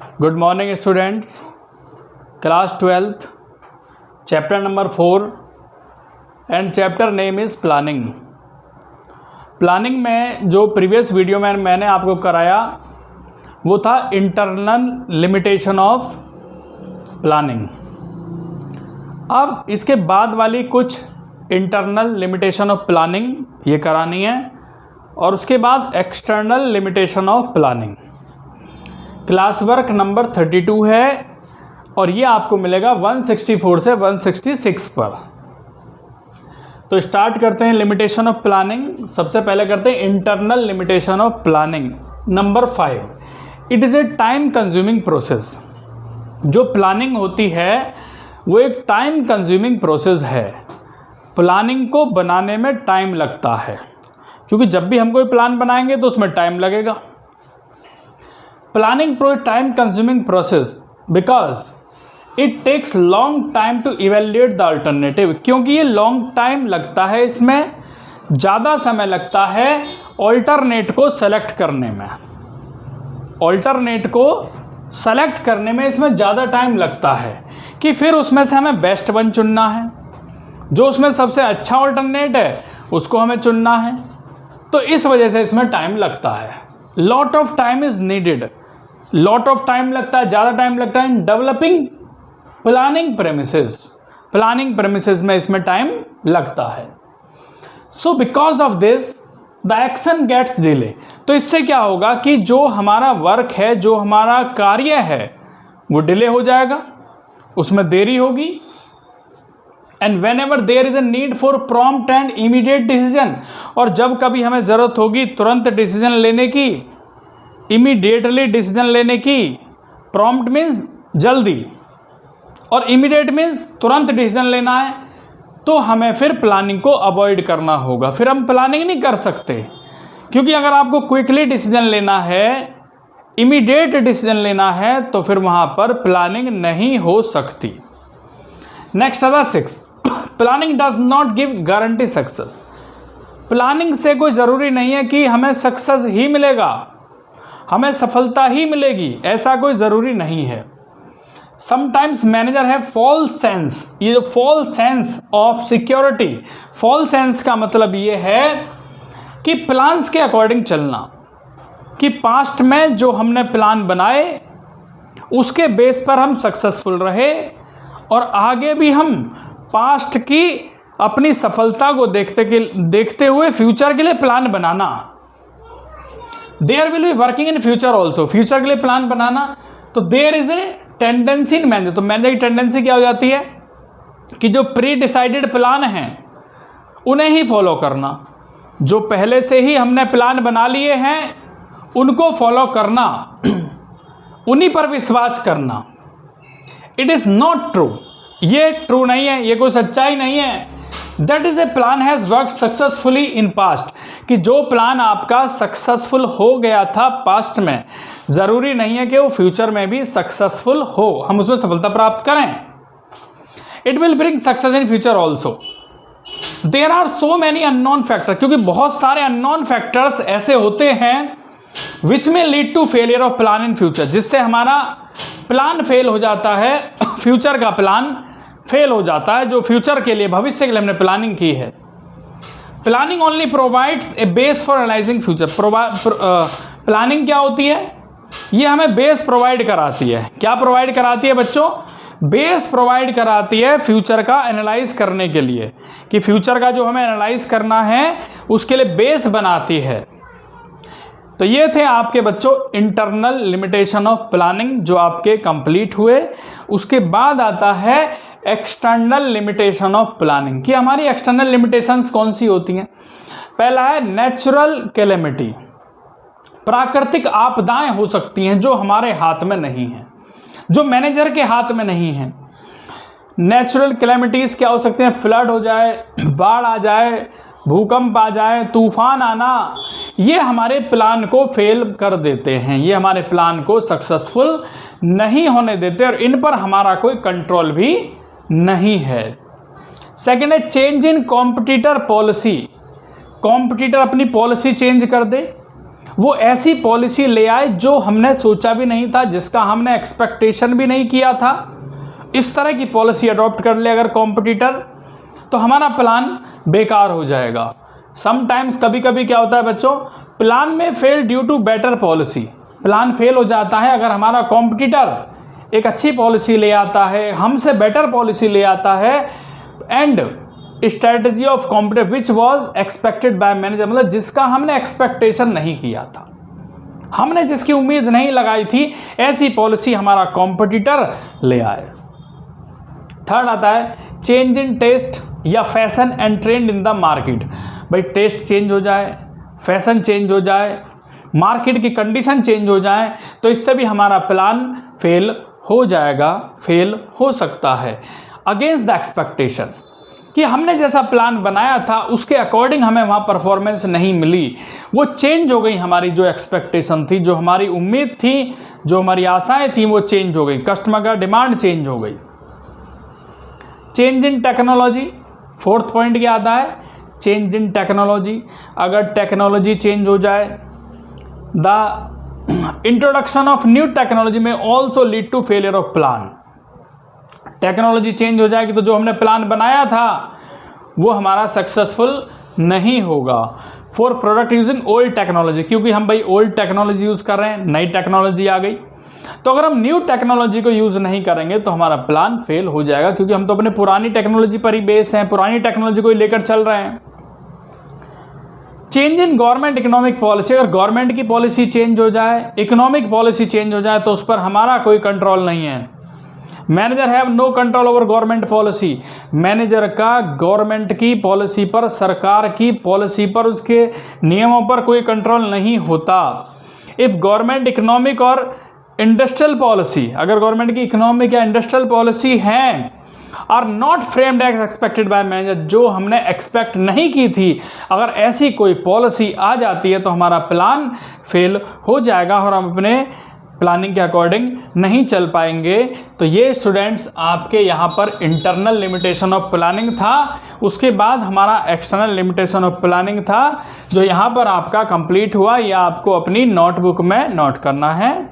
Good morning students, class 12th, chapter number 4 and chapter name is planning. Planning में जो previous video में मैंने आपको कराया वो था इंटरनल लिमिटेशन ऑफ प्लानिंग। अब इसके बाद वाली कुछ इंटरनल लिमिटेशन ऑफ प्लानिंग ये करानी है और उसके बाद external limitation of planning. Class work number 32 है और ये आपको मिलेगा 164 से 166 पर। तो स्टार्ट करते हैं लिमिटेशन ऑफ प्लानिंग। सबसे पहले करते हैं internal limitation of planning. Number 5, it is a time consuming process. जो प्लानिंग होती है वो एक टाइम कंज्यूमिंग प्रोसेस है। प्लानिंग को बनाने में टाइम लगता है, क्योंकि जब भी हम कोई प्लान बनाएंगे तो उसमें टाइम लगेगा। Planning time consuming process because it takes long time to evaluate the alternative. क्योंकि ये लॉन्ग टाइम लगता है, इसमें ज़्यादा समय लगता है ऑल्टरनेट को सेलेक्ट करने में। ऑल्टरनेट को सेलेक्ट करने में इसमें ज़्यादा टाइम लगता है कि फिर उसमें से हमें बेस्ट वन चुनना है, जो उसमें सबसे अच्छा ऑल्टरनेट है उसको हमें चुनना है। तो इस वजह से इसमें टाइम लगता है। Lot of time is needed. Lot of time लगता है, ज़्यादा टाइम लगता है in developing planning premises. Planning premises में इसमें टाइम लगता है। So because of this the action gets delay. तो इससे क्या होगा कि जो हमारा वर्क है, जो हमारा कार्य है, वो डिले हो जाएगा, उसमें देरी होगी। And whenever there is a need for prompt and immediate decision, और जब कभी हमें ज़रूरत होगी तुरंत डिसीजन लेने की, इमीडिएटली डिसीजन लेने की, प्रॉम्प्ट मीन्स जल्दी और इमीडिएट मीन्स तुरंत डिसीजन लेना है, तो हमें फिर प्लानिंग को अवॉइड करना होगा। फिर हम प्लानिंग नहीं कर सकते, क्योंकि अगर आपको क्विकली डिसीजन लेना है, इमीडिएट डिसीजन लेना है, तो फिर वहाँ पर प्लानिंग नहीं हो सकती। नेक्स्ट आता 6, planning does not give guarantee success. Planning से कोई ज़रूरी नहीं है कि हमें सक्सेस ही मिलेगा, हमें सफलता ही मिलेगी, ऐसा कोई ज़रूरी नहीं है। समटाइम्स मैनेजर है फॉल्स सेंस। ये जो false sense of security, false sense का मतलब ये है कि प्लान्स के अकॉर्डिंग चलना, कि पास्ट में जो हमने प्लान बनाए उसके बेस पर हम सक्सेसफुल रहे और आगे भी हम पास्ट की अपनी सफलता को देखते हुए फ्यूचर के लिए प्लान बनाना। There will be working in future also. Future के लिए प्लान बनाना। तो there is a tendency in manager. तो मैनेजर की टेंडेंसी क्या हो जाती है कि जो प्री डिसाइडेड प्लान हैं उन्हें ही फॉलो करना। जो पहले से ही हमने प्लान बना लिए हैं उनको फॉलो करना, उन्हीं पर विश्वास करना। It is not true. ये ट्रू नहीं है, ये कोई सच्चाई नहीं है। That is a plan has work successfully in past. कि जो प्लान आपका सक्सेसफुल हो गया था पास्ट में, ज़रूरी नहीं है कि वो फ्यूचर में भी सक्सेसफुल हो, हम उसमें सफलता प्राप्त करें। It will bring success in future also. There are so many unknown factor. क्योंकि बहुत सारे अननोन फैक्टर्स ऐसे होते हैं विच में lead to failure of plan in future, जिससे हमारा प्लान फेल हो जाता है, फ्यूचर का प्लान फेल हो जाता है, जो फ्यूचर के लिए, भविष्य के लिए हमने प्लानिंग की है। Planning only provides a base for analysing future. Planning क्या होती है? ये हमें बेस प्रोवाइड कराती है। क्या प्रोवाइड कराती है बच्चों? बेस प्रोवाइड कराती है फ्यूचर का एनालाइज करने के लिए, कि फ्यूचर का जो हमें एनालाइज करना है उसके लिए बेस बनाती है। तो ये थे आपके बच्चों इंटरनल लिमिटेशन ऑफ प्लानिंग जो आपके कंप्लीट हुए। उसके बाद आता है एक्सटर्नल लिमिटेशन ऑफ प्लानिंग, कि हमारी एक्सटर्नल लिमिटेशंस कौन सी होती हैं। पहला है नेचुरल कैलेमिटी। प्राकृतिक आपदाएं हो सकती हैं जो हमारे हाथ में नहीं हैं, जो मैनेजर के हाथ में नहीं हैं। नेचुरल कैलेमिटीज़ क्या हो सकते हैं? फ्लड हो जाए, बाढ़ आ जाए, भूकंप आ जाए, तूफान आना, ये हमारे प्लान को फेल कर देते हैं, ये हमारे प्लान को सक्सेसफुल नहीं होने देते और इन पर हमारा कोई कंट्रोल भी नहीं है। सेकेंड है चेंज इन कॉम्पिटिटर पॉलिसी। कॉम्पिटिटर अपनी पॉलिसी चेंज कर दे, वो ऐसी पॉलिसी ले आए जो हमने सोचा भी नहीं था, जिसका हमने एक्सपेक्टेशन भी नहीं किया था। इस तरह की पॉलिसी अडॉप्ट कर ले अगर कॉम्पिटिटर, तो हमारा प्लान बेकार हो जाएगा। समटाइम्स कभी कभी क्या होता है बच्चों, प्लान में fail due to better policy. Plan fail हो जाता है अगर हमारा कॉम्पिटिटर एक अच्छी पॉलिसी ले आता है, हमसे बेटर पॉलिसी ले आता है, and strategy of competitor which was expected by manager, मतलब जिसका हमने एक्सपेक्टेशन नहीं किया था, हमने जिसकी उम्मीद नहीं लगाई थी, ऐसी पॉलिसी हमारा कॉम्पिटिटर ले आए। थर्ड आता है चेंज इन टेस्ट या fashion and trend in the market. भाई टेस्ट चेंज हो जाए, फैशन चेंज हो जाए, मार्केट की कंडीशन चेंज हो जाए, तो इससे भी हमारा प्लान फेल हो जाएगा, फेल हो सकता है। अगेंस्ट द एक्सपेक्टेशन, कि हमने जैसा प्लान बनाया था उसके अकॉर्डिंग हमें वहाँ परफॉर्मेंस नहीं मिली, वो चेंज हो गई, हमारी जो एक्सपेक्टेशन थी, जो हमारी उम्मीद थी, जो हमारी आशाएं थी, वो चेंज हो गई, कस्टमर का डिमांड चेंज हो गई। Change in technology, fourth point क्या आता है, चेंज इन टेक्नोलॉजी। अगर टेक्नोलॉजी चेंज हो जाए, the introduction of new technology में also lead to failure of plan. Technology change हो जाएगी तो जो हमने प्लान बनाया था वो हमारा सक्सेसफुल नहीं होगा। For product using old technology, क्योंकि हम भाई ओल्ड टेक्नोलॉजी यूज़ कर रहे हैं, नई टेक्नोलॉजी आ गई, तो अगर हम न्यू टेक्नोलॉजी को यूज़ नहीं करेंगे तो हमारा प्लान फेल हो जाएगा, क्योंकि हम तो अपने पुरानी टेक्नोलॉजी पर ही बेस हैं, पुरानी टेक्नोलॉजी को ही लेकर चल रहे हैं। Change in government economic policy, अगर गवर्नमेंट की पॉलिसी चेंज हो जाए, इकोनॉमिक पॉलिसी चेंज हो जाए, तो उस पर हमारा कोई कंट्रोल नहीं है। Manager have no control over government policy, manager का गवर्नमेंट की पॉलिसी पर, सरकार की पॉलिसी पर, उसके नियमों पर कोई कंट्रोल नहीं होता। इफ़ गवर्नमेंट इकोनॉमिक और इंडस्ट्रियल पॉलिसी, अगर गवर्नमेंट की इकोनॉमिक या इंडस्ट्रियल पॉलिसी हैं, are not framed as expected by manager, जो हमने एक्सपेक्ट नहीं की थी, अगर ऐसी कोई पॉलिसी आ जाती है तो हमारा प्लान फेल हो जाएगा और हम अपने प्लानिंग के अकॉर्डिंग नहीं चल पाएंगे। तो ये स्टूडेंट्स आपके यहाँ पर इंटरनल लिमिटेशन ऑफ प्लानिंग था, उसके बाद हमारा एक्सटर्नल लिमिटेशन ऑफ प्लानिंग था, जो यहाँ पर आपका कंप्लीट हुआ, या आपको अपनी नोटबुक में नोट करना है।